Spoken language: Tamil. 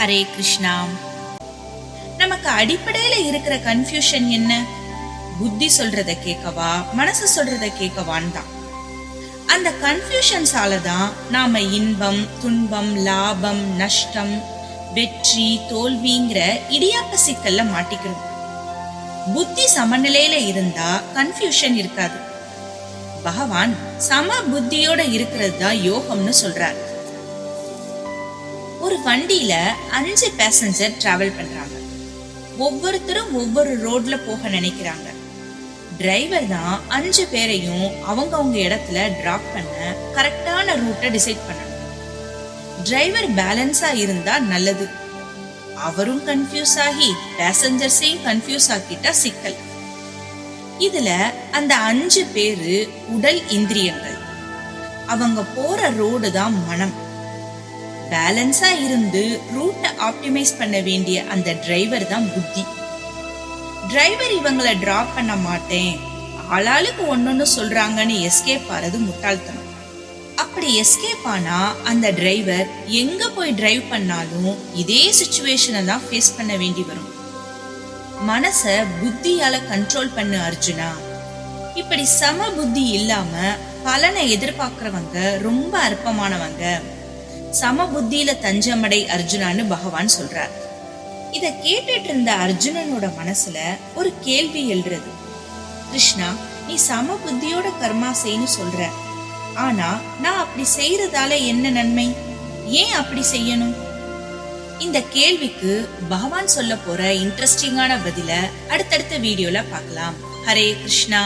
ஹரே கிருஷ்ணா. நமக்கு அடிப்படையில இருக்கிற கன்ஃபியூஷன் என்ன? புத்தி சொல்றத கேட்கவா, மனசு சொல்றத கேட்கவான்னு தான். அந்த கன்ஃபியூஷன்ஸால தான் நாம இன்பம், துன்பம், லாபம், நஷ்டம், வெற்றி, தோல்விங்கிற இடியாப்ப சிக்கல்ல மாட்டிக்கிறோம். புத்தி சமநிலையில இருந்தா கன்ஃபியூஷன் இருக்காது. பகவான் சம புத்தியோட இருக்கிறது தான் யோகம்னு சொல்றார். ஒரு வண்டியில 5 பேசஞ்சர் டிராவல் பண்றாங்க. ஒவ்வொருத்தரும் ஒவ்வொரு ரோட்ல போக நினைக்கிறாங்க. டிரைவர் தான் 5 பேரையும் அவங்க இடத்துல டிராப் பண்ண கரெக்டான ரூட்டை டிசைட் பண்ணணும். டிரைவர் பேலன்ஸா இருந்தா நல்லது. அவரும் கன்ஃபியூஸ் ஆகி பேசஞ்சர்ஸையும் கன்ஃபியூஸ் ஆக்கிட்டா சிக்கல். இதுல அந்த 5 பேரு உடல் இந்திரியங்கள். அவங்க போற ரோடு தான் மனம். பேலன்ஸா இருந்து ரூட்டை ஆப்டிமைஸ் பண்ண வேண்டிய அந்த டிரைவர் தான் புத்தி. டிரைவர் இவங்களை டிராப் பண்ண மாட்டேன், ஆளாளுக்கு ஒன்னொன்னு சொல்றாங்கன்னு எஸ்கேப் ஆறது முட்டாள்தனம். அப்படி எஸ்கேப் ஆனா அந்த டிரைவர் எங்க போய் டிரைவ் பண்ணாலும் இதே சிச்சுவேஷனை தான் ஃபேஸ் பண்ண வேண்டி வரும். மனச புத்தியால கண்ட்ரோல் பண்ணு அர்ஜுனா. இப்படி சம புத்தி இல்லாம பலனை எதிர்பார்க்கிறவங்க ரொம்ப அற்பமானவங்க. சம புத்தியில தஞ்சமடை அர்ஜுனான்னு பகவான் சொல்றார். இத கேட்டுட்டு இருந்த அர்ஜுனனோட மனசுல ஒரு கேள்வி எழுறது. கிருஷ்ணா, நீ சம புத்தியோட கர்மா செய்யு சொல்ற, ஆனா நான் அப்படி செய்யறதால என்ன நன்மை? ஏன் அப்படி செய்யணும்? இந்த கேள்விக்கு பகவான் சொல்ல போற இன்ட்ரெஸ்டிங்கான பதில அடுத்தடுத்த வீடியோல பார்க்கலாம். ஹரே கிருஷ்ணா.